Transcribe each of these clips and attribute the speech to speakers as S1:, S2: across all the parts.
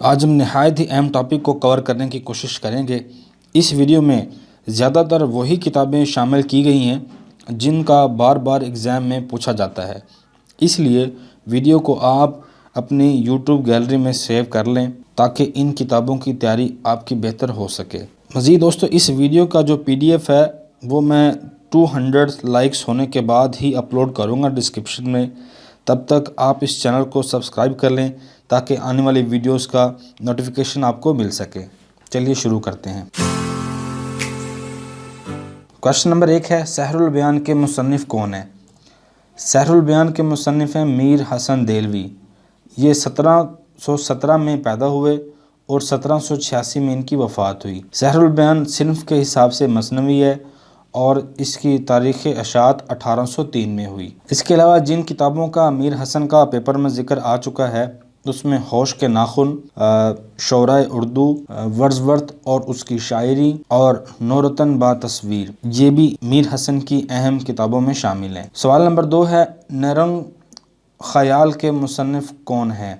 S1: آج ہم نہایت ہی اہم ٹاپک کو کور کرنے کی کوشش کریں گے۔ اس ویڈیو میں زیادہ تر وہی کتابیں شامل کی گئی ہیں جن کا بار بار ایگزام میں پوچھا جاتا ہے، اس لیے ویڈیو کو آپ اپنی یوٹیوب گیلری میں سیو کر لیں تاکہ ان کتابوں کی تیاری آپ کی بہتر ہو سکے۔ مزید دوستو، اس ویڈیو کا جو PDF ہے وہ میں 200 لائکس ہونے کے بعد ہی اپلوڈ کروں گا ڈسکرپشن میں۔ تب تک آپ اس چینل کو سبسکرائب کر لیں تاکہ آنے والی ویڈیوز کا نوٹیفیکیشن آپ کو مل سکے۔ چلیے شروع کرتے ہیں۔ کوشچن نمبر 1 ہے، سحر البیان کے مصنف کون ہیں؟ سحر البیان کے مصنف ہیں میر حسن دہلوی۔ یہ 1717 میں پیدا ہوئے اور 1786 میں ان کی وفات ہوئی۔ سحر البیان صنف کے حساب سے مثنوی ہے اور اس کی تاریخ اشاعت 1803 میں ہوئی۔ اس کے علاوہ جن کتابوں کا میر حسن کا پیپر میں ذکر آ چکا ہے اس میں ہوش کے ناخن، شعرائے اردو، ورڈزورتھ اور اس کی شاعری اور نورتن با تصویر، یہ بھی میر حسن کی اہم کتابوں میں شامل ہیں۔ سوال نمبر 2 ہے، نیرنگ خیال کے مصنف کون ہیں؟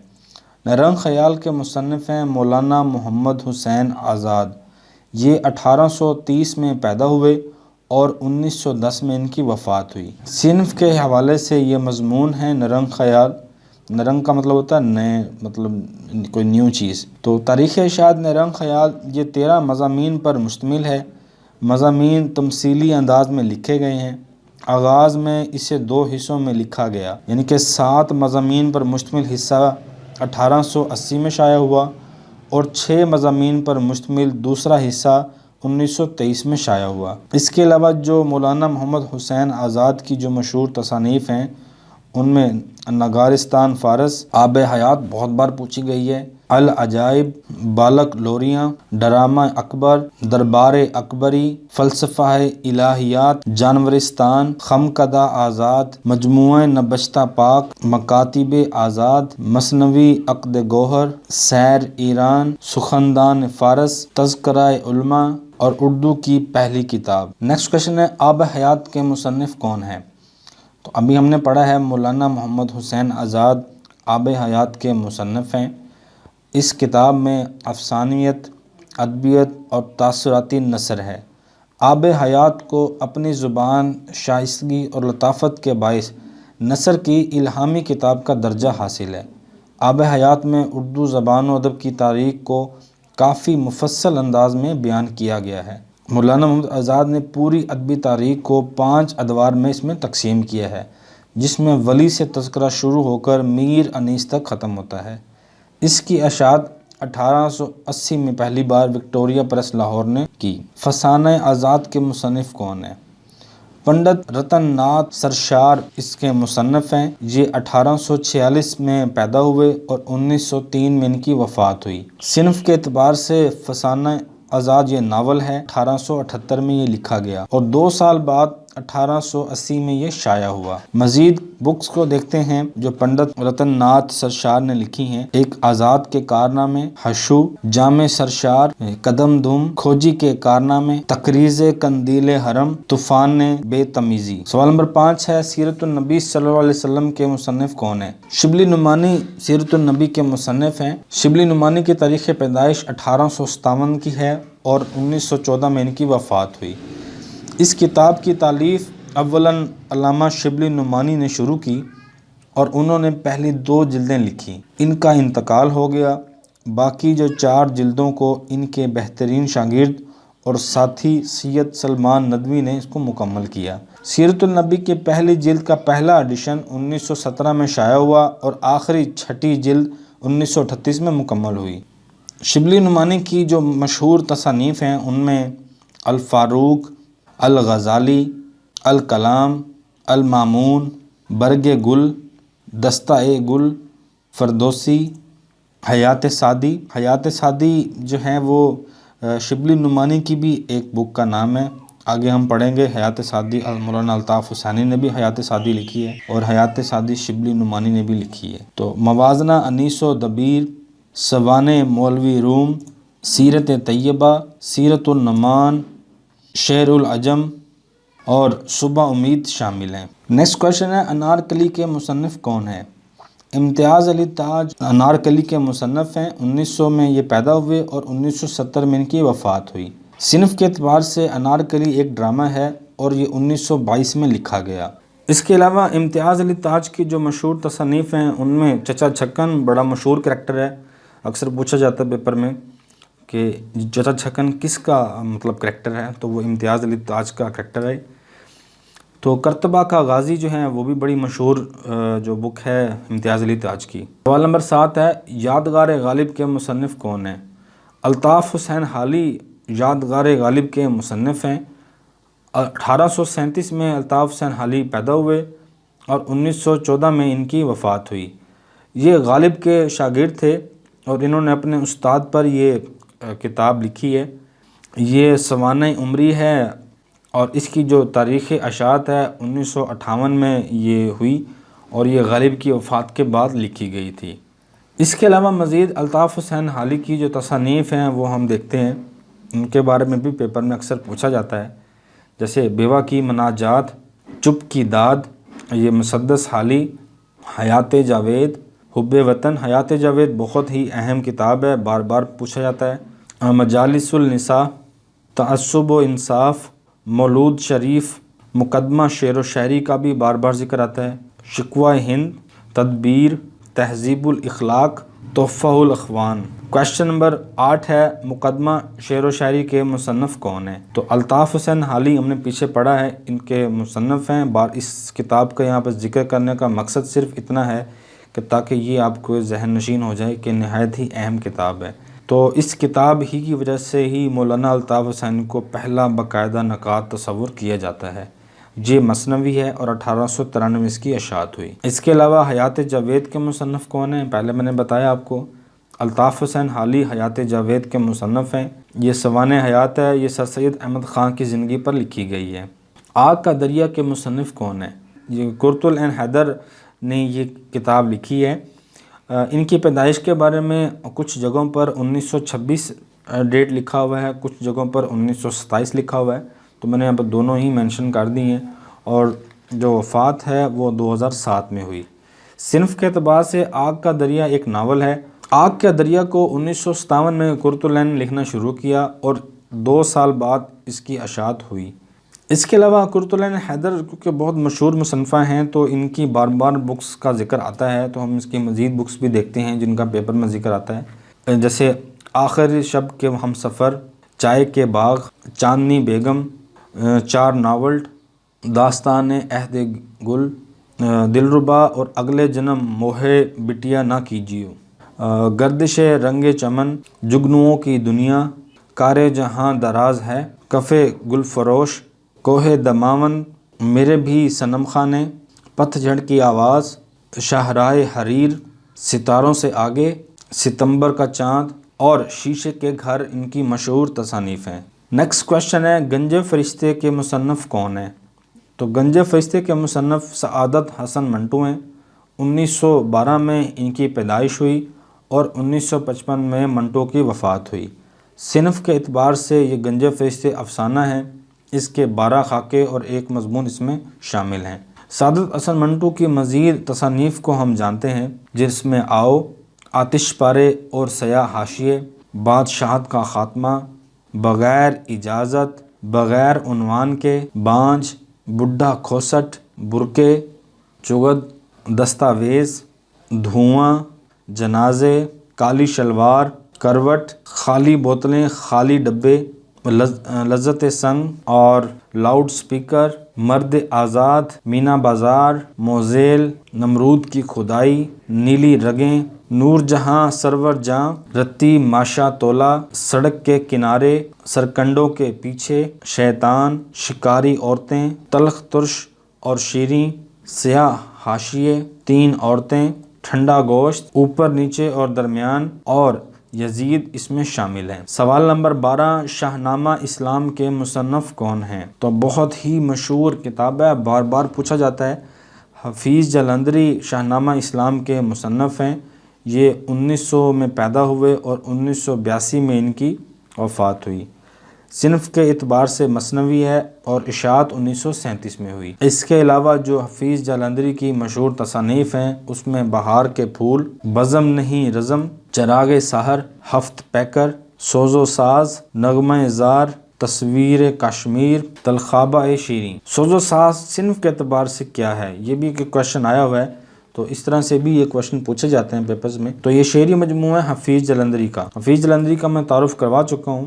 S1: نیرنگ خیال کے مصنف ہیں مولانا محمد حسین آزاد۔ یہ 1830 میں پیدا ہوئے اور 1910 میں ان کی وفات ہوئی۔ صنف کے حوالے سے یہ مضمون ہے نیرنگ خیال، نیرنگ کا مطلب ہوتا ہے نئے، مطلب کوئی نیو چیز۔ تو تاریخ اشاعت نیرنگ خیال یہ 13 مضامین پر مشتمل ہے۔ مضامین تمثیلی انداز میں لکھے گئے ہیں۔ آغاز میں اسے 2 حصوں میں لکھا گیا، یعنی کہ 7 مضامین پر مشتمل حصہ 1880 میں شائع ہوا اور 6 مضامین پر مشتمل دوسرا حصہ 1923 میں شائع ہوا۔ اس کے علاوہ جو مولانا محمد حسین آزاد کی جو مشہور تصانیف ہیں ان میں نگارستان فارس، آب حیات بہت بار پوچھی گئی ہے، العجائب، بالک لوریاں، ڈرامہ اکبر، دربار اکبری، فلسفہ الہیات، جانورستان، خمکدہ آزاد، مجموعہ نبشتہ پاک، مکاتب آزاد، مثنوی عقد گوہر، سیر ایران، سخندان فارس، تذکرہ علماء اور اردو کی پہلی کتاب۔ نیکسٹ کوشچن ہے، آب حیات کے مصنف کون ہیں؟ تو ابھی ہم نے پڑھا ہے مولانا محمد حسین آزاد آب حیات کے مصنف ہیں۔ اس کتاب میں افسانویت، ادبیت اور تاثراتی نثر ہے۔ آب حیات کو اپنی زبان، شائستگی اور لطافت کے باعث نثر کی الہامی کتاب کا درجہ حاصل ہے۔ آب حیات میں اردو زبان و ادب کی تاریخ کو کافی مفصل انداز میں بیان کیا گیا ہے۔ مولانا محمد آزاد نے پوری ادبی تاریخ کو 5 ادوار میں اس میں تقسیم کیا ہے، جس میں ولی سے تذکرہ شروع ہو کر میر انیس تک ختم ہوتا ہے۔ اس کی اشاعت 1880 میں پہلی بار وکٹوریہ پریس لاہور نے کی۔ فسانہ آزاد کے مصنف کون ہیں؟ پنڈت رتن ناتھ سرشار اس کے مصنف ہیں۔ یہ 1846 میں پیدا ہوئے اور 1903 میں ان کی وفات ہوئی۔ صنف کے اعتبار سے فسانہ آزاد یہ ناول ہے، 1878 میں یہ لکھا گیا اور 2 سال بعد 1880 میں یہ شائع ہوا۔ مزید بکس کو دیکھتے ہیں جو پنڈت رتن ناتھ سرشار نے لکھی ہیں۔ ایک آزاد کے کارنامے، ہشو، جامع سرشار، قدم دھم، کھوجی کے کارنامے، تقریض قندیل حرم، طوفان بے تمیزی۔ سوال نمبر 5 ہے، سیرت النبی صلی اللہ علیہ وسلم کے مصنف کون ہیں؟ شبلی نعمانی سیرت النبی کے مصنف ہیں۔ شبلی نعمانی کی تاریخ پیدائش 1857 کی ہے اور 1914 میں ان کی وفات ہوئی۔ اس کتاب کی تالیف اولاً علامہ شبلی نعمانی نے شروع کی اور انہوں نے پہلی 2 جلدیں لکھی۔ ان کا انتقال ہو گیا۔ باقی جو 4 جلدوں کو ان کے بہترین شاگرد اور ساتھی سید سلمان ندوی نے اس کو مکمل کیا۔ سیرت النبی کی پہلی جلد کا پہلا ایڈیشن 1917 میں شائع ہوا اور آخری 6ٹھی جلد 1938 میں مکمل ہوئی۔ شبلی نعمانی کی جو مشہور تصانیف ہیں ان میں الفاروق، الغزالی، الکلام، المامون، برگ گل، دستہ گل، فردوسی، حیات سعدی۔ حیات سعدی جو ہیں وہ شبلی نعمانی کی بھی ایک بک کا نام ہے، آگے ہم پڑھیں گے۔ حیات سعدی مولانا الطاف حسینی نے بھی حیات سعدی لکھی ہے اور حیات سعدی شبلی نعمانی نے بھی لکھی ہے۔ تو موازنہ انیس و دبیر، سوانح مولوی روم، سیرت طیبہ، سیرت النعمان، شعر العجم اور صبح امید شامل ہیں۔ نیکسٹ کوشچن ہے، انارکلی کے مصنف کون ہیں؟ امتیاز علی تاج انارکلی کے مصنف ہیں، 1900 میں یہ پیدا ہوئے اور 1970 میں ان کی وفات ہوئی۔ صنف کے اعتبار سے انارکلی ایک ڈرامہ ہے اور یہ 1922 میں لکھا گیا۔ اس کے علاوہ امتیاز علی تاج کی جو مشہور تصانیف ہیں ان میں چچا چھکن بڑا مشہور کریکٹر ہے، اکثر پوچھا جاتا ہے پیپر میں کہ چچا چھکن کس کا مطلب کریکٹر ہے، تو وہ امتیاز علی تاج کا کریکٹر ہے۔ تو کرتبہ کا غازی جو ہیں وہ بھی بڑی مشہور جو بک ہے امتیاز علی تاج کی۔ سوال نمبر 7 ہے، یادگار غالب کے مصنف کون ہیں؟ الطاف حسین حالی یادگار غالب کے مصنف ہیں۔ 1837 میں الطاف حسین حالی پیدا ہوئے اور 1914 میں ان کی وفات ہوئی۔ یہ غالب کے شاگرد تھے اور انہوں نے اپنے استاد پر یہ کتاب لکھی ہے۔ یہ سوانح عمری ہے اور اس کی جو تاریخ اشاعت ہے 1958 میں یہ ہوئی اور یہ غالب کی وفات کے بعد لکھی گئی تھی۔ اس کے علاوہ مزید الطاف حسین حالی کی جو تصانیف ہیں وہ ہم دیکھتے ہیں، ان کے بارے میں بھی پیپر میں اکثر پوچھا جاتا ہے، جیسے بیوہ کی مناجات، چپ کی داد، یہ مسدس حالی، حیات جاوید، حب وطن۔ حیات جاوید بہت ہی اہم کتاب ہے، بار بار پوچھا جاتا ہے۔ مجالس النساء، تعصب و انصاف، مولود شریف، مقدمہ شعر و شاعری کا بھی بار بار ذکر آتا ہے۔ شکوہ ہند، تدبیر، تہذیب الاخلاق، تحفہ الاخوان۔ کویشچن نمبر 8 ہے، مقدمہ شعر و شاعری کے مصنف کون ہیں؟ تو الطاف حسین حالی ہم نے پیچھے پڑھا ہے، ان کے مصنف ہیں۔ اس کتاب کا یہاں پر ذکر کرنے کا مقصد صرف اتنا ہے کہ تاکہ یہ آپ کو ذہن نشین ہو جائے کہ نہایت ہی اہم کتاب ہے۔ تو اس کتاب ہی کی وجہ سے ہی مولانا الطاف حسین کو پہلا باقاعدہ نقاد تصور کیا جاتا ہے۔ یہ مثنوی ہے اور 1893 اس کی اشاعت ہوئی۔ اس کے علاوہ حیات جاوید کے مصنف کون ہیں؟ پہلے میں نے بتایا آپ کو، الطاف حسین حالی حیات جاوید کے مصنف ہیں۔ یہ سوانح حیات ہے، یہ سر سید احمد خان کی زندگی پر لکھی گئی ہے۔ آگ کا دریا کے مصنف کون ہیں؟ یہ قرۃ العین حیدر نے یہ کتاب لکھی ہے۔ ان کی پیدائش کے بارے میں کچھ جگہوں پر 1926 ڈیٹ لکھا ہوا ہے، کچھ جگہوں پر 1927 لکھا ہوا ہے، تو میں نے یہاں پر دونوں ہی مینشن کر دی ہیں، اور جو وفات ہے وہ 2007 میں ہوئی۔ صنف کے اعتبار سے آگ کا دریا ایک ناول ہے۔ آگ کا دریا کو 1957 میں قرۃ العین نے لکھنا شروع کیا اور 2 سال بعد اس کی اشاعت ہوئی۔ اس کے علاوہ قرۃ العین حیدر کیونکہ بہت مشہور مصنفہ ہیں تو ان کی بار بار بکس کا ذکر آتا ہے، تو ہم اس کی مزید بکس بھی دیکھتے ہیں جن کا پیپر میں ذکر آتا ہے، جیسے آخر شب کے ہم سفر، چائے کے باغ، چاندنی بیگم، 4 ناول، داستان عہد گل، دلربا اور اگلے جنم موہے بٹیا نہ کیجیو، گردش رنگ چمن، جگنوؤں کی دنیا، کار جہاں دراز ہے، کف گل فروش، کوہ دماون، میرے بھی صنم خانے، پتھ جھڑ کی آواز، شاہراہ حریر، ستاروں سے آگے، ستمبر کا چاند اور شیشے کے گھر ان کی مشہور تصانیف ہیں۔ نیکسٹ کویشچن ہے، گنجے فرشتے کے مصنف کون ہیں؟ تو گنجے فرشتے کے مصنف سعادت حسن منٹو ہیں۔ 1912 میں ان کی پیدائش ہوئی اور 1955 میں منٹو کی وفات ہوئی۔ صنف کے اعتبار سے یہ گنجے فرشتے افسانہ ہیں، اس کے 12 خاکے اور 1 مضمون اس میں شامل ہیں۔ سعادت حسن منٹو کی مزید تصانیف کو ہم جانتے ہیں، جس میں آؤ، آتش پارے اور سیاہ حاشیے، بادشاہت کا خاتمہ، بغیر اجازت، بغیر عنوان کے، بانجھ، بڈھا کھوسٹ، برقعے، چغد، دستاویز، دھواں، جنازے، کالی شلوار، کروٹ، خالی بوتلیں، خالی ڈبے، لذت سنگ اور لاؤڈ سپیکر، مرد آزاد، مینا بازار، موزیل، نمرود کی کھدائی، نیلی رگیں، نور جہاں سرور جاں، رتی ماشا تولا، سڑک کے کنارے، سرکنڈوں کے پیچھے، شیطان، شکاری عورتیں، تلخ ترش اور شیریں، سیاہ حاشیے، 3 عورتیں، ٹھنڈا گوشت، اوپر نیچے اور درمیان، اور یزید اس میں شامل ہیں۔ سوال نمبر 12، شاہ نامہ اسلام کے مصنف کون ہیں؟ تو بہت ہی مشہور کتاب ہے، بار بار پوچھا جاتا ہے۔ حفیظ جلندری شاہ نامہ اسلام کے مصنف ہیں۔ یہ 1900 میں پیدا ہوئے اور 1982 میں ان کی وفات ہوئی۔ صنف کے اعتبار سے مثنوی ہے اور اشاعت 1937 میں ہوئی۔ اس کے علاوہ جو حفیظ جالندھری کی مشہور تصانیف ہیں اس میں بہار کے پھول، بزم نہیں رزم، چراغ سحر، ہفت پیکر، سوز و ساز، نغمہ زار، تصویر کشمیر، تلخابہ شیریں۔ سوز و ساز صنف کے اعتبار سے کیا ہے، یہ بھی ایک کوشچن آیا ہوا ہے، تو اس طرح سے بھی یہ کوشچن پوچھے جاتے ہیں پیپرز میں۔ تو یہ شعری مجموعہ ہے حفیظ جالندھری کا۔ حفیظ جالندھری کا میں تعارف کروا چکا ہوں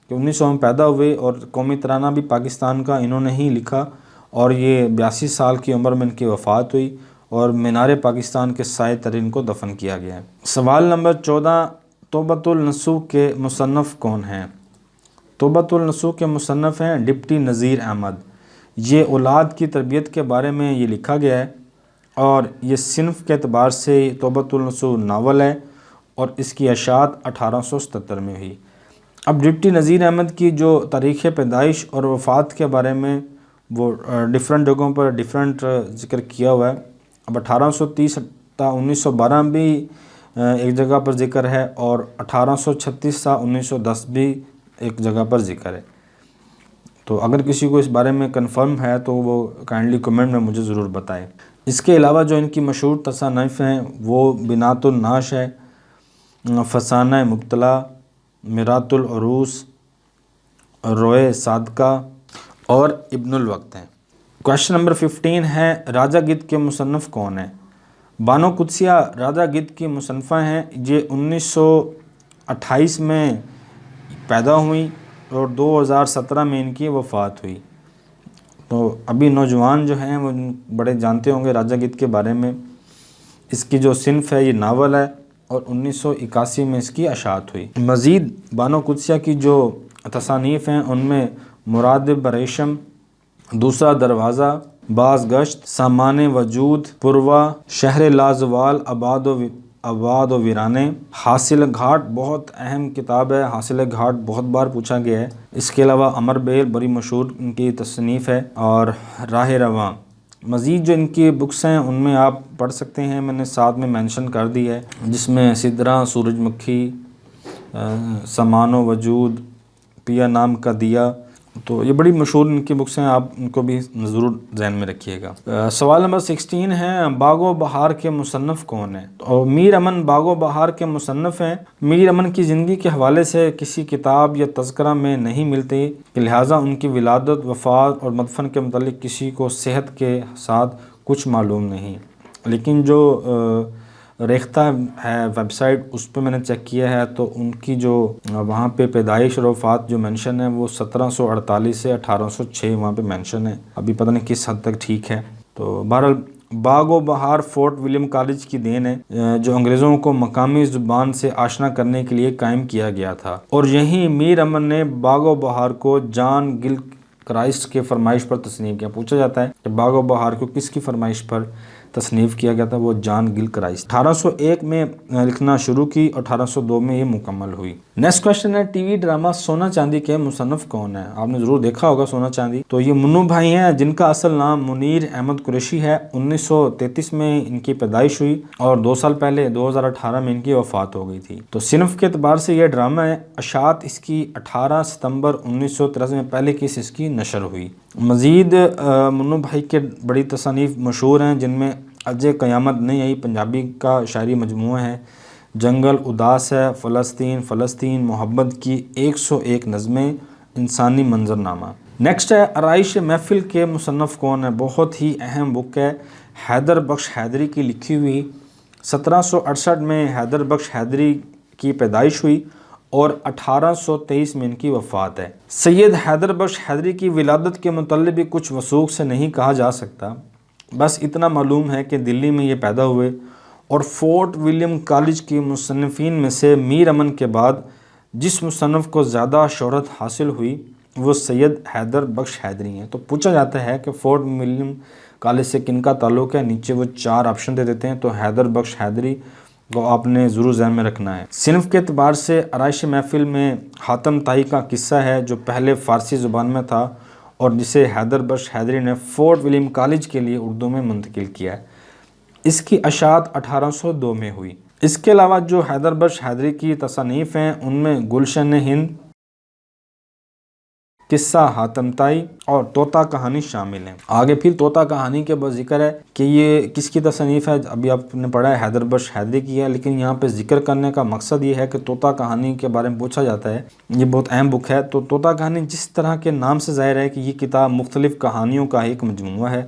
S1: کہ 1900 میں پیدا ہوئے اور قومی ترانہ بھی پاکستان کا انہوں نے ہی لکھا، اور یہ 82 سال کی عمر میں ان کی وفات ہوئی، اور مینار پاکستان کے سائے تر ان کو دفن کیا گیا ہے۔ سوال نمبر 14، توبۃ النصوح کے مصنف کون ہیں؟ توبۃ النصوح کے مصنف ہیں ڈپٹی نذیر احمد۔ یہ اولاد کی تربیت کے بارے میں یہ لکھا گیا ہے، اور یہ صنف کے اعتبار سے توبۃ النصوح ناول ہے، اور اس کی اشاعت 1877 میں ہوئی۔ اب ڈپٹی نذیر احمد کی جو تاریخ پیدائش اور وفات کے بارے میں وہ ڈیفرنٹ جگہوں پر ڈیفرنٹ ذکر کیا ہوا ہے۔ اب 1830 تا 1912 بھی ایک جگہ پر ذکر ہے، اور 1836 تا 1910 بھی ایک جگہ پر ذکر ہے۔ تو اگر کسی کو اس بارے میں کنفرم ہے تو وہ کائنڈلی کمنٹ میں مجھے ضرور بتائے۔ اس کے علاوہ جو ان کی مشہور تصانیف ہیں وہ بنات الناش ہے، فسانہ مبتلا، میرات العروس، روئے صادقہ اور ابن الوقت ہیں۔ کویشچن نمبر 15 ہے، راجہ گدھ کے مصنف کون ہیں؟ بانو قدسیہ راجہ گدھ کی مصنفہ ہیں۔ یہ 1928 میں پیدا ہوئی اور 2017 میں ان کی وفات ہوئی۔ تو ابھی نوجوان جو ہیں وہ بڑے جانتے ہوں گے راجہ گدھ کے بارے میں۔ اس کی جو صنف ہے یہ ناول ہے، اور 1981 میں اس کی اشاعت ہوئی۔ مزید بانو قدسیہ کی جو تصانیف ہیں ان میں مراد بریشم، دوسرا دروازہ، باز گشت، سامان وجود، پروا، شہر لازوال، آباد و ویرانے، حاصل گھاٹ بہت اہم کتاب ہے، حاصل گھاٹ بہت بار پوچھا گیا ہے۔ اس کے علاوہ امر بیل بڑی مشہور ان کی تصنیف ہے، اور راہ رواں۔ مزید جو ان کی بکس ہیں ان میں آپ پڑھ سکتے ہیں، میں نے ساتھ میں مینشن کر دی ہے، جس میں سدرا، سورج مکھی، سامان و وجود، پیا نام کا دیا، تو یہ بڑی مشہور ان کی بکس ہیں، آپ ان کو بھی ضرور ذہن میں رکھیے گا۔ سوال نمبر 16 ہے، باغ و بہار کے مصنف کون ہیں؟ اور میر امن باغ و بہار کے مصنف ہیں۔ میر امن کی زندگی کے حوالے سے کسی کتاب یا تذکرہ میں نہیں ملتے، لہٰذا ان کی ولادت، وفات اور مدفن کے متعلق کسی کو صحت کے ساتھ کچھ معلوم نہیں، لیکن جو ریختہ ہے ویب سائٹ اس پہ میں نے چیک کیا ہے تو ان کی جو وہاں پہ پیدائش اور وفات جو مینشن ہے وہ 1748 سے 1806 وہاں پہ مینشن ہے۔ ابھی پتہ نہیں کس حد تک ٹھیک ہے۔ تو بہرحال باغ و بہار فورٹ ولیم کالج کی دین ہے، جو انگریزوں کو مقامی زبان سے آشنا کرنے کے لیے قائم کیا گیا تھا، اور یہیں میر امن نے باغ و بہار کو جان گل کرائسٹ کے فرمائش پر تصنیف کیا۔ پوچھا جاتا ہے کہ باغ و بہار کو کس کی فرمائش پر تصنیف کیا گیا تھا؟ وہ جان گل کرائسٹ۔ 1801 میں لکھنا شروع کی اور 1802 میں یہ مکمل ہوئی۔ نیکسٹ کویشچن ہے، ٹی وی ڈرامہ سونا چاندی کے مصنف کون ہیں؟ آپ نے ضرور دیکھا ہوگا سونا چاندی۔ تو یہ منو بھائی ہیں، جن کا اصل نام منیر احمد قریشی ہے۔ 1933 میں ان کی پیدائش ہوئی، اور 2 سال پہلے 2018 میں ان کی وفات ہو گئی تھی۔ تو صنف کے اعتبار سے یہ ڈرامہ ہے، اشاعت اس کی 18 ستمبر 1983 میں پہلے کس اس کی نشر ہوئی۔ مزید منو بھائی کے بڑی تصانیف مشہور ہیں، جن میں اجے قیامت نہیں آئی پنجابی کا شاعری مجموعہ ہے، جنگل اداس ہے، فلسطین، محبت کی 101 نظمیں، انسانی منظرنامہ۔ نیکسٹ ہے، آرائش محفل کے مصنف کون ہے؟ بہت ہی اہم بک ہے، حیدر بخش حیدری کی لکھی ہوئی۔ 1768 میں حیدر بخش حیدری کی پیدائش ہوئی اور 1823 میں ان کی وفات ہے۔ سید حیدر بخش حیدری کی ولادت کے متعلق بھی کچھ وثوق سے نہیں کہا جا سکتا، بس اتنا معلوم ہے کہ دلی میں یہ پیدا ہوئے، اور فورٹ ولیم کالج کی مصنفین میں سے میر امن کے بعد جس مصنف کو زیادہ شہرت حاصل ہوئی وہ سید حیدر بخش حیدری ہیں۔ تو پوچھا جاتا ہے کہ فورٹ ولیم کالج سے کن کا تعلق ہے؟ نیچے وہ 4 آپشن دے دیتے ہیں، تو حیدر بخش حیدری کو آپ نے ضرور ذہن میں رکھنا ہے۔ صنف کے اعتبار سے آرائش محفل میں حاتم طائی کا قصہ ہے، جو پہلے فارسی زبان میں تھا اور جسے حیدر بخش حیدری نے فورٹ ولیم کالج کے لیے اردو میں منتقل کیا ہے۔ اس کی اشاعت 1802 میں ہوئی۔ اس کے علاوہ جو حیدر بخش حیدری کی تصانیف ہیں ان میں گلشن ہند، قصہ حاتم طائی اور طوطا کہانی شامل ہیں۔ آگے پھر طوطا کہانی کے بعد ذکر ہے کہ یہ کس کی تصنیف ہے، ابھی آپ نے پڑھا ہے حیدر بخش حیدری کی ہے، لیکن یہاں پہ ذکر کرنے کا مقصد یہ ہے کہ طوطا کہانی کے بارے میں پوچھا جاتا ہے، یہ بہت اہم بک ہے۔ تو طوطا کہانی جس طرح کے نام سے ظاہر ہے کہ یہ کتاب مختلف کہانیوں کا ایک مجموعہ ہے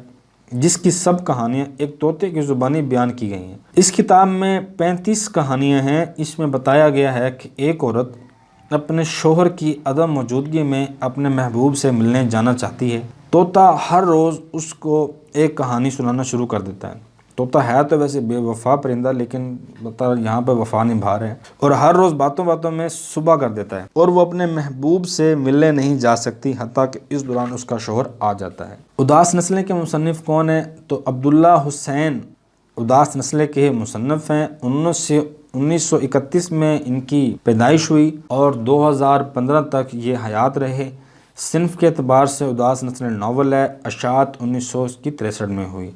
S1: جس کی سب کہانیاں ایک طوطے کی زبانی بیان کی گئی ہیں۔ اس کتاب میں 35 کہانیاں ہیں۔ اس میں بتایا گیا ہے کہ ایک عورت اپنے شوہر کی عدم موجودگی میں اپنے محبوب سے ملنے جانا چاہتی ہے۔ طوطا ہر روز اس کو ایک کہانی سنانا شروع کر دیتا ہے۔ طوطا ہے تو ویسے بے وفا پرندہ، لیکن یہاں پہ وفا نبھا رہے ہیں، اور ہر روز باتوں باتوں میں صبح کر دیتا ہے اور وہ اپنے محبوب سے ملنے نہیں جا سکتی حتیٰ کہ اس دوران اس کا شوہر آ جاتا ہے۔ اداس نسلیں کے مصنف کون ہیں؟ تو عبداللہ حسین اداس نسلیں کے مصنف ہیں۔ 1931 میں ان کی پیدائش ہوئی اور 2015 تک یہ حیات رہے۔ صنف کے اعتبار سے اداس نسلیں ناول ہے، اشاعت 1963 میں ہوئی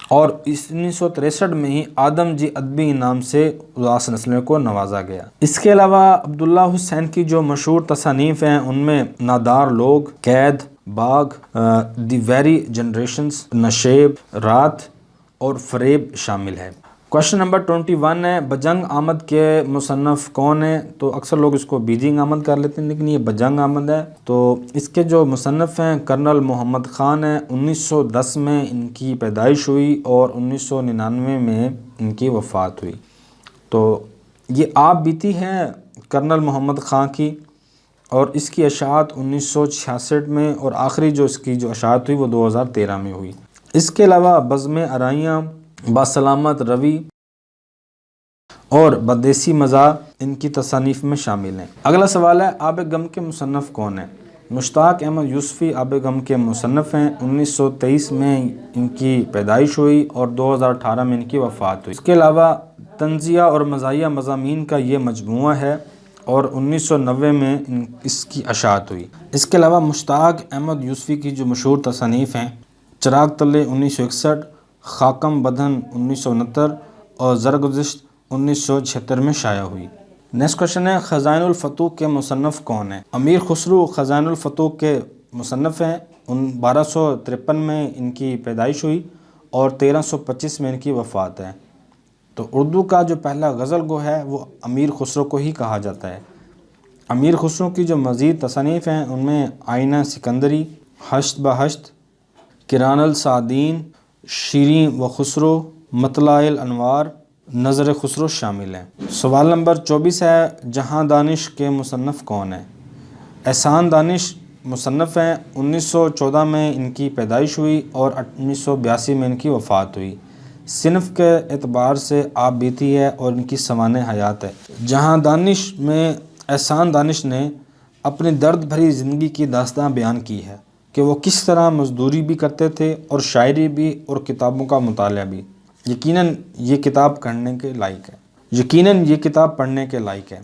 S1: اور 1963 میں ہی آدم جی ادبی انعام سے اداس نسلیں کو نوازا گیا۔ اس کے علاوہ عبداللہ حسین کی جو مشہور تصانیف ہیں ان میں نادار لوگ، قید، باغ، دی ویری جنریشنز، نشیب، رات اور فریب شامل ہے۔ کوشچن نمبر 21 ہے، بجنگ آمد کے مصنف کون ہیں؟ تو اکثر لوگ اس کو بیجنگ آمد کر لیتے ہیں، لیکن یہ بجنگ آمد ہے۔ تو اس کے جو مصنف ہیں کرنل محمد خان ہیں۔ 1910 میں ان کی پیدائش ہوئی اور 1999 میں ان کی وفات ہوئی۔ تو یہ آپ بیتی ہے کرنل محمد خان کی، اور اس کی اشاعت 1966 میں، اور آخری جو اس کی جو اشاعت ہوئی وہ 2013 میں ہوئی۔ اس کے علاوہ بزم ارائیاں، باسلامت روی اور بدیسی مزاح ان کی تصانیف میں شامل ہیں۔ اگلا سوال ہے، آب غم کے مصنف کون ہیں؟ مشتاق احمد یوسفی آب غم کے مصنف ہیں۔ 1923 میں ان کی پیدائش ہوئی اور 2018 میں ان کی وفات ہوئی۔ اس کے علاوہ طنزیہ اور مزاحیہ مضامین کا یہ مجموعہ ہے اور 1990 میں اس کی اشاعت ہوئی۔ اس کے علاوہ مشتاق احمد یوسفی کی جو مشہور تصانیف ہیں چراغ تلے 1961، خاکم بدن 1969 اور زرگزشت 1976 میں شائع ہوئی۔ نیکسٹ کوشچن ہے، خزائن الفتوح کے مصنف کون ہیں؟ امیر خسرو خزائن الفتوح کے مصنف ہیں۔ 1253 میں ان کی پیدائش ہوئی اور 1325 میں ان کی وفات ہے۔ تو اردو کا جو پہلا غزل گو ہے وہ امیر خسرو کو ہی کہا جاتا ہے۔ امیر خسرو کی جو مزید تصانیف ہیں ان میں آئینہ سکندری، ہشت بہشت، کران السعدین، شیریں و خسرو، مطلع الانوار، نظر خسرو شامل ہیں۔ سوال نمبر 24 ہے، جہاں دانش کے مصنف کون ہیں؟ احسان دانش مصنف ہیں۔ 1914 میں ان کی پیدائش ہوئی اور 1982 میں ان کی وفات ہوئی۔ صنف کے اعتبار سے آپ بیتی ہے اور ان کی سوانح حیات ہے۔ جہاں دانش میں احسان دانش نے اپنی درد بھری زندگی کی داستان بیان کی ہے کہ وہ کس طرح مزدوری بھی کرتے تھے اور شاعری بھی اور کتابوں کا مطالعہ بھی۔ یقیناً یہ کتاب پڑھنے کے لائق ہے۔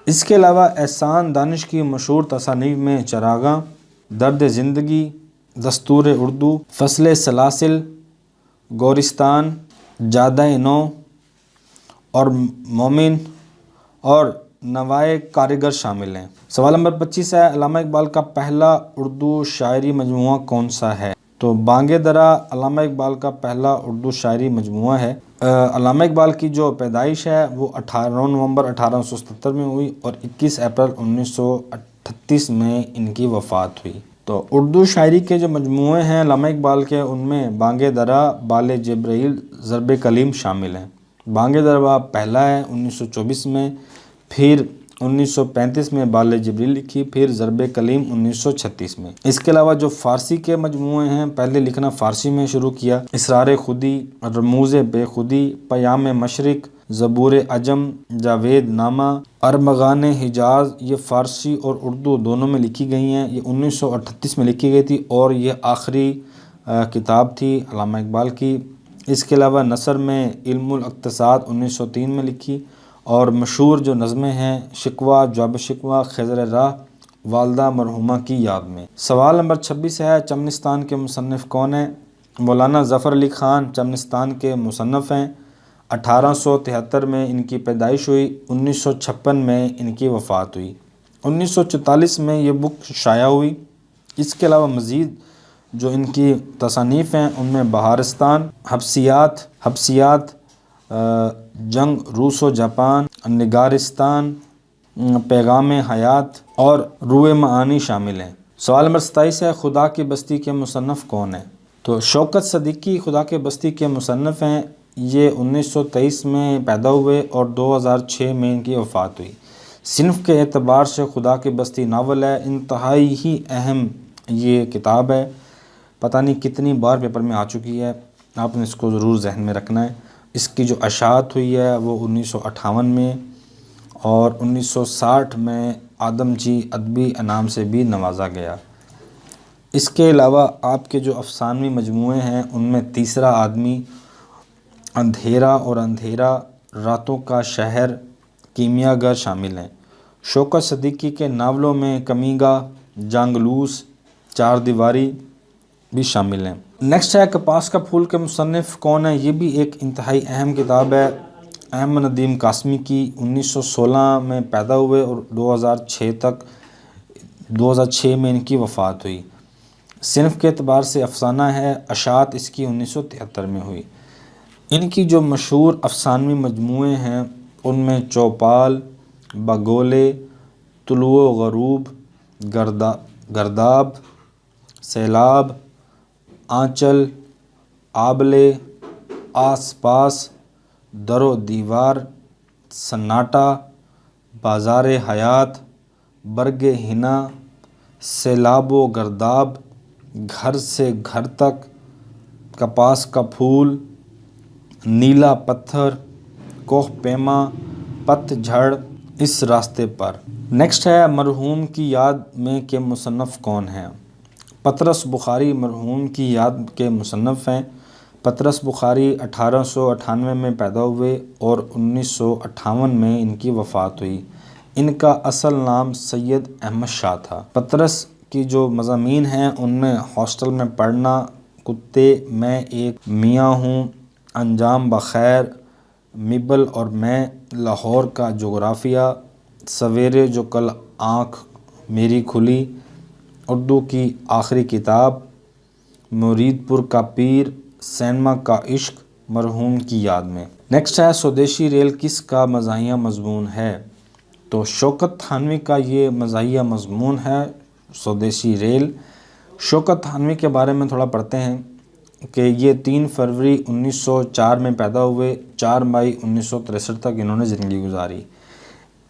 S1: اس کے علاوہ احسان دانش کی مشہور تصانیف میں چراغاں، درد زندگی، دستور اردو، فصل سلاسل، گورستان، جادہ نو اور مومن اور نوائے کارگر شامل ہیں۔ سوال نمبر 25 ہے، علامہ اقبال کا پہلا اردو شاعری مجموعہ کون سا ہے؟ تو بانگ درا علامہ اقبال کا پہلا اردو شاعری مجموعہ ہے۔ علامہ اقبال کی جو پیدائش ہے وہ 18 نومبر 1877 میں ہوئی اور 21 اپریل 1938 میں ان کی وفات ہوئی۔ تو اردو شاعری کے جو مجموعے ہیں علامہ اقبال کے، ان میں بانگ درا، بال جبرائیل، ضرب کلیم شامل ہیں۔ بانگ درا پہلا ہے 1924 میں، پھر 1935 میں بال جبریل لکھی، پھر ضرب کلیم 1936 میں۔ اس کے علاوہ جو فارسی کے مجموعے ہیں، پہلے لکھنا فارسی میں شروع کیا، اسرار خودی، رموز بے خودی، پیام مشرق، زبور عجم، جاوید نامہ، ارمغان حجاز، یہ فارسی اور اردو دونوں میں لکھی گئی ہیں۔ یہ 1938 میں لکھی گئی تھی اور یہ آخری کتاب تھی علامہ اقبال کی۔ اس کے علاوہ نثر میں علم الاقتصاد 1903 میں لکھی، اور مشہور جو نظمیں ہیں شکوہ، جواب شکوہ، خضر راہ، والدہ مرحومہ کی یاد میں۔ سوال نمبر 26 ہے، چمنستان کے مصنف کون ہیں؟ مولانا ظفر علی خان چمنستان کے مصنف ہیں۔ 1873 میں ان کی پیدائش ہوئی، 1956 میں ان کی وفات ہوئی۔ 1944 میں یہ بک شائع ہوئی۔ اس کے علاوہ مزید جو ان کی تصانیف ہیں ان میں بہارستان، حبسیات، جنگ روس و جاپان، نگارستان، پیغام حیات اور روح معانی شامل ہیں۔ سوال نمبر 27 ہے، خدا کی بستی کے مصنف کون ہیں؟ تو شوکت صدیقی خدا کی بستی کے مصنف ہیں۔ یہ 1923 میں پیدا ہوئے اور 2006 میں ان کی وفات ہوئی۔ صنف کے اعتبار سے خدا کی بستی ناول ہے، انتہائی ہی اہم یہ کتاب ہے، پتہ نہیں کتنی بار پیپر میں آ چکی ہے، آپ نے اس کو ضرور ذہن میں رکھنا ہے۔ اس کی جو اشاعت ہوئی ہے وہ 1958 میں، اور 1960 میں آدم جی ادبی انعام سے بھی نوازا گیا۔ اس کے علاوہ آپ کے جو افسانوی مجموعے ہیں ان میں تیسرا آدمی، اندھیرا اور اندھیرا، راتوں کا شہر، کیمیا گر شامل ہیں۔ شوکت صدیقی کے ناولوں میں کمی گاہ، جانگلوس، چار دیواری بھی شامل ہیں۔ نیکسٹ ہے، کپاس کا پھول کے مصنف کون ہے؟ یہ بھی ایک انتہائی اہم کتاب ہے، احمد ندیم قاسمی کی۔ 1916 میں پیدا ہوئے اور 2006 میں ان کی وفات ہوئی۔ صنف کے اعتبار سے افسانہ ہے، اشاعت اس کی 1973 میں ہوئی۔ ان کی جو مشہور افسانوی مجموعے ہیں ان میں چوپال، بگولے، طلوع و غروب، گرداب، سیلاب، آنچل، آبلے، آس پاس، در و دیوار، سناٹا، بازار حیات، برگ حنا، سیلاب و گرداب، گھر سے گھر تک، کپاس کا پھول، نیلا پتھر، کوہ پیما، پت جھڑ، اس راستے پر۔ نیکسٹ ہے، مرحوم کی یاد میں کے مصنف کون ہیں؟ پطرس بخاری مرحوم کی یاد کے مصنف ہیں۔ پطرس بخاری 1898 میں پیدا ہوئے اور 1958 میں ان کی وفات ہوئی۔ ان کا اصل نام سید احمد شاہ تھا۔ پطرس کی جو مضامین ہیں ان میں ہاسٹل میں پڑھنا، کتے، میں ایک میاں ہوں، انجام بخیر، مبل اور میں، لاہور کا جغرافیہ، سویرے جو کل آنکھ میری کھلی، اردو کی آخری کتاب، مرید پور کا پیر، سینما کا عشق، مرحوم کی یاد میں۔ نیکسٹ ہے، سودیشی ریل کس کا مزاحیہ مضمون ہے؟ تو شوکت تھانوی کا یہ مزاحیہ مضمون ہے، سودیشی ریل۔ شوکت تھانوی کے بارے میں تھوڑا پڑھتے ہیں کہ یہ 3 فروری 1904 میں پیدا ہوئے، 4 مئی 1963 تک انہوں نے زندگی گزاری۔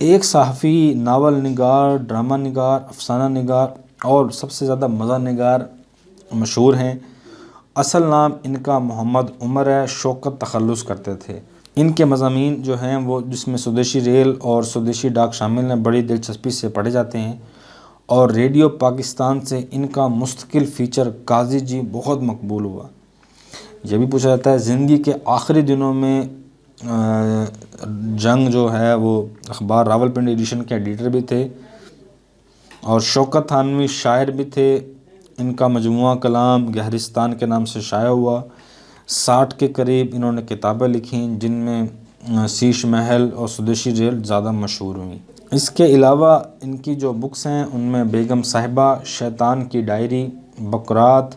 S1: ایک صحافی، ناول نگار، ڈرامہ نگار، افسانہ نگار اور سب سے زیادہ مزاح نگار مشہور ہیں۔ اصل نام ان کا محمد عمر ہے، شوکت تخلص کرتے تھے۔ ان کے مضامین جو ہیں وہ، جس میں سودیشی ریل اور سودیشی ڈاک شامل ہیں، بڑی دلچسپی سے پڑھے جاتے ہیں، اور ریڈیو پاکستان سے ان کا مستقل فیچر قاضی جی بہت مقبول ہوا۔ یہ بھی پوچھا جاتا ہے، زندگی کے آخری دنوں میں جنگ جو ہے وہ اخبار راولپنڈی ایڈیشن کے ایڈیٹر بھی تھے، اور شوکت تھانوی شاعر بھی تھے۔ ان کا مجموعہ کلام گہرستان کے نام سے شائع ہوا۔ 60 کے قریب انہوں نے کتابیں لکھیں، جن میں شیش محل اور سودیشی ریل زیادہ مشہور ہوئیں۔ اس کے علاوہ ان کی جو بکس ہیں ان میں بیگم صاحبہ، شیطان کی ڈائری، بکرات،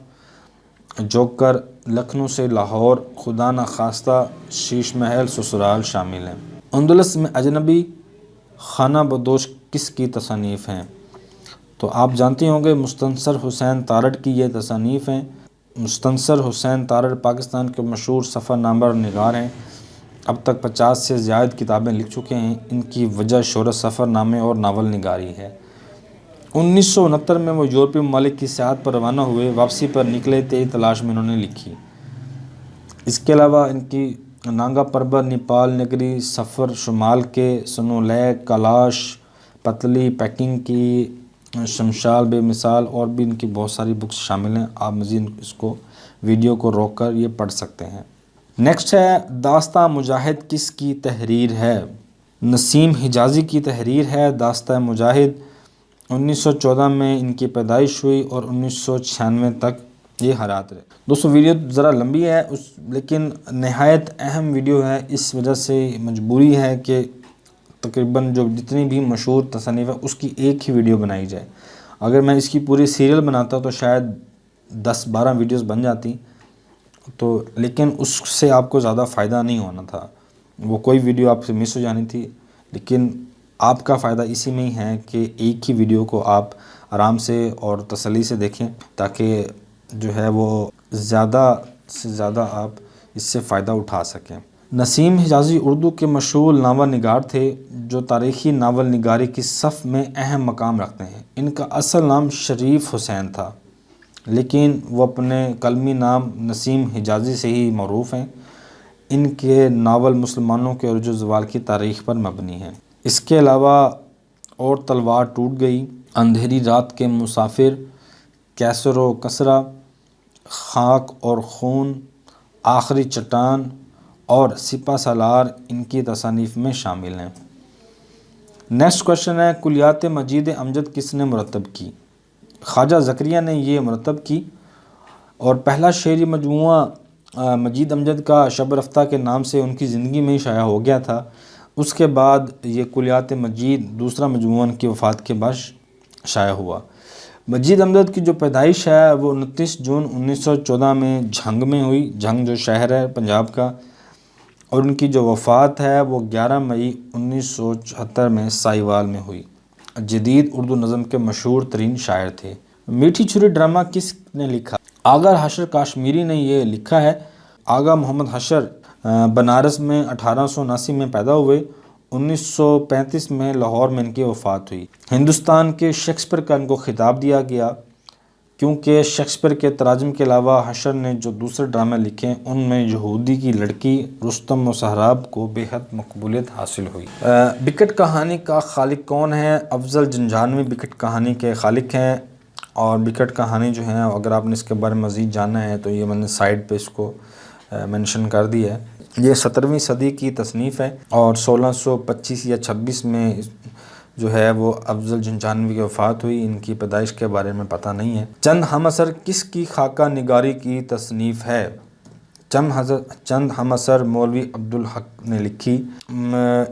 S1: جوکر، لکھنؤ سے لاہور، خدا نخواستہ، شیش محل، سسرال شامل ہیں۔ اندلس میں اجنبی، خانہ بدوش کس کی تصانیف ہیں؟ تو آپ جانتے ہوں گے مستنصر حسین تارڑ کی یہ تصانیف ہیں۔ مستنصر حسین تارڑ پاکستان کے مشہور سفر نامہ نگار ہیں، اب تک 50 سے زائد کتابیں لکھ چکے ہیں۔ ان کی وجہ شہرت سفر نامے اور ناول نگاری ہے۔ 1969 میں وہ یورپی ممالک کی سیاحت پر روانہ ہوئے، واپسی پر نکلے، تیری تلاش میں انہوں نے لکھی۔ اس کے علاوہ ان کی نانگا پربت، نیپال نگری، سفر شمال کے، سنو لیک، کلاش، پتلی پیکنگ کی، شمشال بے مثال، اور بھی ان کی بہت ساری بکس شامل ہیں۔ آپ مزید اس کو ویڈیو کو روک کر یہ پڑھ سکتے ہیں۔ نیکسٹ ہے، داستان مجاہد کس کی تحریر ہے؟ نسیم حجازی کی تحریر ہے داستان مجاہد۔ 1914 میں ان کی پیدائش ہوئی اور 1996 تک یہ حیات رہے۔ دوستو ویڈیو ذرا لمبی ہے لیکن نہایت اہم ویڈیو ہے، اس وجہ سے مجبوری ہے کہ تقریباً جو جتنی بھی مشہور تصانیف ہے اس کی ایک ہی ویڈیو بنائی جائے. اگر میں اس کی پوری سیریل بناتا تو شاید 10-12 ویڈیوز بن جاتی تو، لیکن اس سے آپ کو زیادہ فائدہ نہیں ہونا تھا. وہ کوئی ویڈیو آپ سے مس ہو جانی تھی. لیکن آپ کا فائدہ اسی میں ہی ہے کہ ایک ہی ویڈیو کو آپ آرام سے اور تسلی سے دیکھیں تاکہ جو ہے وہ زیادہ سے زیادہ آپ اس سے فائدہ اٹھا سکیں. نسیم حجازی اردو کے مشہور ناول نگار تھے جو تاریخی ناول نگاری کی صف میں اہم مقام رکھتے ہیں. ان کا اصل نام شریف حسین تھا لیکن وہ اپنے قلمی نام نسیم حجازی سے ہی معروف ہیں. ان کے ناول مسلمانوں کے عروج و زوال کی تاریخ پر مبنی ہیں. اس کے علاوہ اور تلوار ٹوٹ گئی، اندھیری رات کے مسافر، کیسر و کسرا، خاک اور خون، آخری چٹان اور سپہ سالار ان کی تصانیف میں شامل ہیں. نیکسٹ کوشچن ہے کلیات مجید امجد کس نے مرتب کی؟ خواجہ زکریا نے یہ مرتب کی اور پہلا شعری مجموعہ مجید امجد کا شب رفتہ کے نام سے ان کی زندگی میں ہی شائع ہو گیا تھا. اس کے بعد یہ کلیات مجید دوسرا مجموعہ ان کی وفات کے بعد شائع ہوا. مجید امجد کی جو پیدائش ہے وہ 29 جون 1914 میں جھنگ میں ہوئی، جھنگ جو شہر ہے پنجاب کا، اور ان کی جو وفات ہے وہ 11 مئی 1974 میں سائیوال میں ہوئی. جدید اردو نظم کے مشہور ترین شاعر تھے. میٹھی چھری ڈرامہ کس نے لکھا؟ آغا حشر کاشمیری نے یہ لکھا ہے. آغا محمد حشر بنارس میں 1879 میں پیدا ہوئے. 1935 میں لاہور میں ان کی وفات ہوئی. ہندوستان کے شیکسپیئر کا ان کو خطاب دیا گیا کیونکہ شیکسپیئر کے تراجم کے علاوہ حشر نے جو دوسرے ڈرامے لکھے ان میں یہودی کی لڑکی، رستم و سہراب کو بے حد مقبولیت حاصل ہوئی. بکٹ کہانی کا خالق کون ہے؟ افضل جنجانوی بکٹ کہانی کے خالق ہیں. اور بکٹ کہانی جو ہے اگر آپ نے اس کے بارے میں مزید جاننا ہے تو یہ میں نے سائٹ پہ اس کو منشن کر دی ہے. یہ 17ویں صدی کی تصنیف ہے اور 1625 یا 26 میں جو ہے وہ افضل جنجانوی کی وفات ہوئی. ان کی پیدائش کے بارے میں پتہ نہیں ہے. چند ہم اثر کس کی خاکہ نگاری کی تصنیف ہے؟ چند ہم اثر مولوی عبدالحق نے لکھی.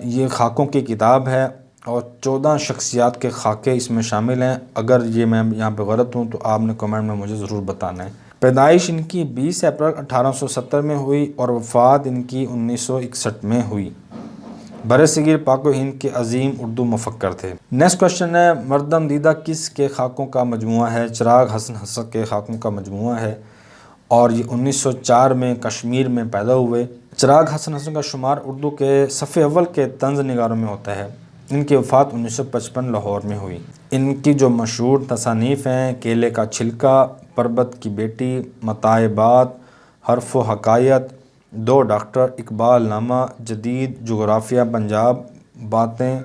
S1: یہ خاکوں کی کتاب ہے اور 14 شخصیات کے خاکے اس میں شامل ہیں. اگر یہ میں یہاں پہ غلط ہوں تو آپ نے کمنٹ میں مجھے ضرور بتانا ہے. پیدائش ان کی 20 اپریل 1870 میں ہوئی اور وفات ان کی 1961 میں ہوئی. برصغیر پاک و ہند کے عظیم اردو مفکر تھے. نیکسٹ کوشچن ہے مردم دیدہ کس کے خاکوں کا مجموعہ ہے؟ چراغ حسن حسن کے خاکوں کا مجموعہ ہے اور یہ 1904 میں کشمیر میں پیدا ہوئے. چراغ حسن حسن کا شمار اردو کے صف اول کے طنز نگاروں میں ہوتا ہے. ان کی وفات 1955 لاہور میں ہوئی. ان کی جو مشہور تصانیف ہیں کیلے کا چھلکا، پربت کی بیٹی، متاع بات، حرف و حکایت، دو ڈاکٹر، اقبال نامہ، جدید جغرافیہ پنجاب، باتیں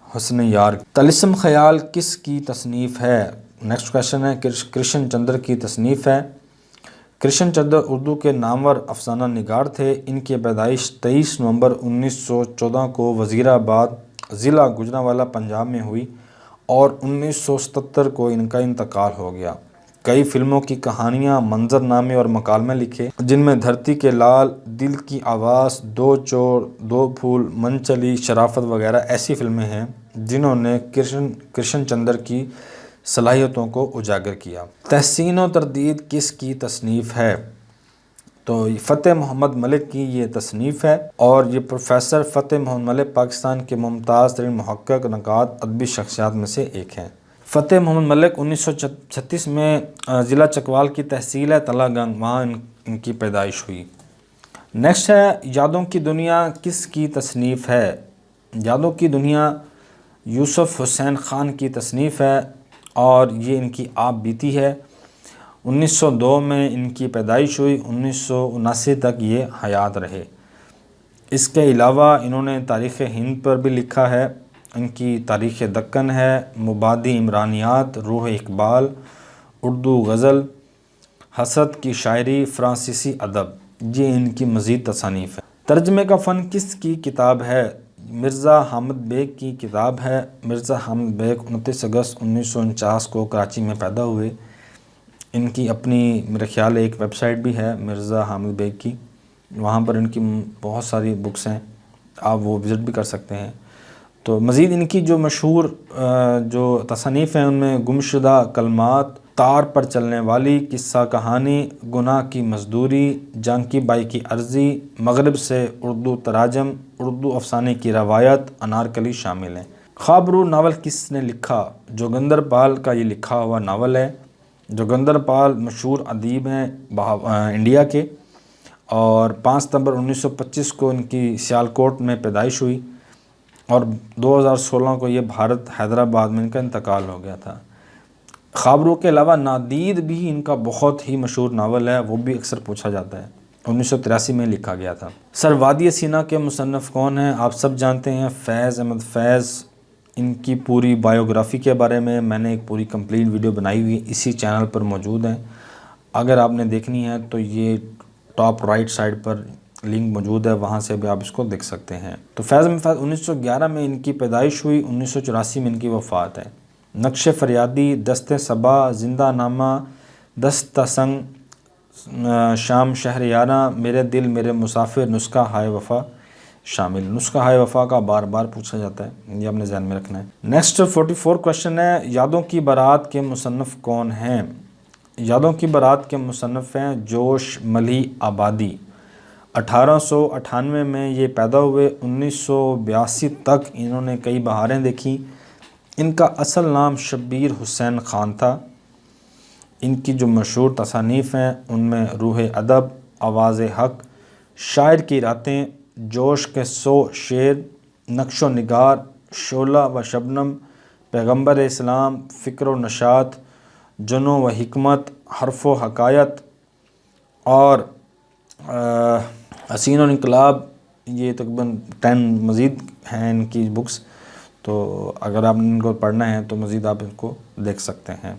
S1: حسن یار. طلسم خیال کس کی تصنیف ہے؟ نیکسٹ کوشچن ہے کرشن چندر کی تصنیف ہے. کرشن چندر اردو کے نامور افسانہ نگار تھے. ان کی پیدائش 23 نومبر 1914 کو وزیر آباد ضلع گوجرانوالہ پنجاب میں ہوئی اور 1977 کو ان کا انتقال ہو گیا. کئی فلموں کی کہانیاں، منظر نامے اور مکالمے لکھے جن میں دھرتی کے لال، دل کی آواز، دو چور، دو پھول، من چلی، شرافت وغیرہ ایسی فلمیں ہیں جنہوں نے کرشن چندر کی صلاحیتوں کو اجاگر کیا. تحسین و تردید کس کی تصنیف ہے؟ تو فتح محمد ملک کی یہ تصنیف ہے اور یہ پروفیسر فتح محمد ملک پاکستان کے ممتاز ترین محقق، نقاد، ادبی شخصیات میں سے ایک ہیں. فتح محمد ملک 1936 میں ضلع چکوال کی تحصیل ہے تلا گنگ، وہاں ان کی پیدائش ہوئی. نیکسٹ ہے یادوں کی دنیا کس کی تصنیف ہے؟ یادوں کی دنیا یوسف حسین خان کی تصنیف ہے اور یہ ان کی آپ بیتی ہے. 1902 میں ان کی پیدائش ہوئی. 1979 تک یہ حیات رہے. اس کے علاوہ انہوں نے تاریخ ہند پر بھی لکھا ہے. ان کی تاریخ دکن ہے، مبادی عمرانیات، روح اقبال، اردو غزل، حسد کی شاعری، فرانسیسی ادب، یہ ان کی مزید تصانیف ہے. ترجمے کا فن کس کی کتاب ہے؟ مرزا حامد بیگ کی کتاب ہے. مرزا حامد بیگ 29 اگست 1949 کو کراچی میں پیدا ہوئے. ان کی اپنی میرے خیال ایک ویب سائٹ بھی ہے مرزا حامد بیگ کی، وہاں پر ان کی بہت ساری بکس ہیں، آپ وہ وزٹ بھی کر سکتے ہیں. تو مزید ان کی جو مشہور جو تصانیف ہیں ان میں گمشدہ کلمات، تار پر چلنے والی، قصہ کہانی، گناہ کی مزدوری، جانکی بائی کی عرضی، مغرب سے اردو تراجم، اردو افسانے کی روایت، انارکلی شامل ہیں۔ خوابرو ناول کس نے لکھا؟ جوگندر پال کا یہ لکھا ہوا ناول ہے۔ جوگندر پال مشہور ادیب ہیں انڈیا کے، اور 5 ستمبر 1925 کو ان کی سیالکوٹ میں پیدائش ہوئی، اور 2016 کو یہ بھارت حیدرآباد میں ان کا انتقال ہو گیا تھا۔ خوابرو کے علاوہ نادید بھی ان کا بہت ہی مشہور ناول ہے، وہ بھی اکثر پوچھا جاتا ہے، 1983 میں لکھا گیا تھا۔ سر وادی سینا کے مصنف کون ہیں؟ آپ سب جانتے ہیں، فیض احمد فیض۔ ان کی پوری بائیوگرافی کے بارے میں نے ایک پوری کمپلیٹ ویڈیو بنائی ہوئی، اسی چینل پر موجود ہے، اگر آپ نے دیکھنی ہے تو یہ ٹاپ رائٹ سائڈ پر لنک موجود ہے، وہاں سے بھی آپ اس کو دیکھ سکتے ہیں۔ تو فیض احمد فیض 1911 میں ان کی پیدائش ہوئی، 1984 میں ان کی وفات ہے۔ نقش فریادی، دست صبا، زندہ نامہ، دست سنگ، شام شہر یاراں، میرے دل میرے مسافر، نسخہ ہائے وفا شامل۔ نسخہ ہائے وفا کا بار بار پوچھا جاتا ہے، یہ آپ نے ذہن میں رکھنا ہے۔ نیکسٹ 44 کوشچن ہے، یادوں کی بارات کے مصنف کون ہیں؟ یادوں کی بارات کے مصنف ہیں جوش ملی آبادی۔ 1898 میں یہ پیدا ہوئے، 1982 تک انہوں نے کئی بہاریں دیکھیں۔ ان کا اصل نام شبیر حسین خان تھا۔ ان کی جو مشہور تصانیف ہیں ان میں روح ادب، آواز حق، شاعر کی راتیں، جوش کے 100 شعر، نقش و نگار، شعلہ و شبنم، پیغمبر اسلام، فکر و نشاط، جنو و حکمت، حرف و حکایت، اور حسین و انقلاب۔ یہ تقریباً 10 مزید ہیں ان کی بکس، تو اگر آپ نے ان کو پڑھنا ہے تو مزید آپ ان کو دیکھ سکتے ہیں۔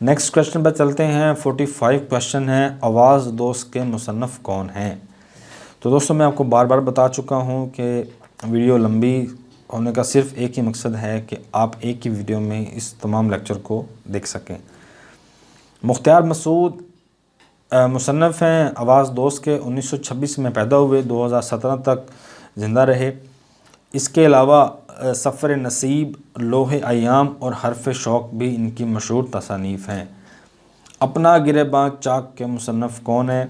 S1: نیکسٹ کوشچن پر چلتے ہیں، 45 کوشچن ہے، آواز دوست کے مصنف کون ہیں؟ تو دوستوں میں آپ کو بار بار بتا چکا ہوں کہ ویڈیو لمبی ہونے کا صرف ایک ہی مقصد ہے کہ آپ ایک ہی ویڈیو میں اس تمام لیکچر کو دیکھ سکیں۔ مختار مسعود مصنف ہیں آواز دوست کے، 1926 میں پیدا ہوئے، 2017 تک زندہ رہے۔ اس کے علاوہ سفر نصیب، لوح ایام اور حرف شوق بھی ان کی مشہور تصانیف ہیں۔ اپنا گریباں چاک کے مصنف کون ہیں؟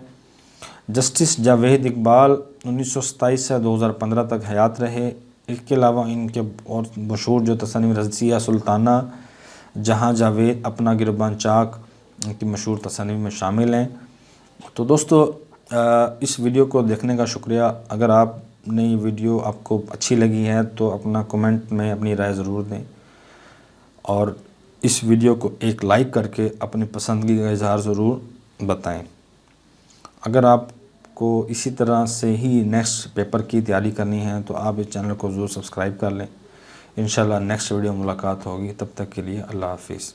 S1: جسٹس جاوید اقبال، 1927 سے 2015 تک حیات رہے۔ اس کے علاوہ ان کے اور مشہور جو تصانیف رضیہ سلطانہ، جہاں جاوید، اپنا گریباں چاک ان کی مشہور تصانیف میں شامل ہیں۔ تو دوستو اس ویڈیو کو دیکھنے کا شکریہ۔ اگر آپ نے یہ ویڈیو آپ کو اچھی لگی ہے تو اپنا کمنٹ میں اپنی رائے ضرور دیں، اور اس ویڈیو کو ایک لائک کر کے اپنی پسندگی کا اظہار ضرور بتائیں۔ اگر آپ کو اسی طرح سے ہی نیکسٹ پیپر کی تیاری کرنی ہے تو آپ اس چینل کو ضرور سبسکرائب کر لیں۔ انشاءاللہ نیکسٹ ویڈیو ملاقات ہوگی، تب تک کے لیے اللہ حافظ۔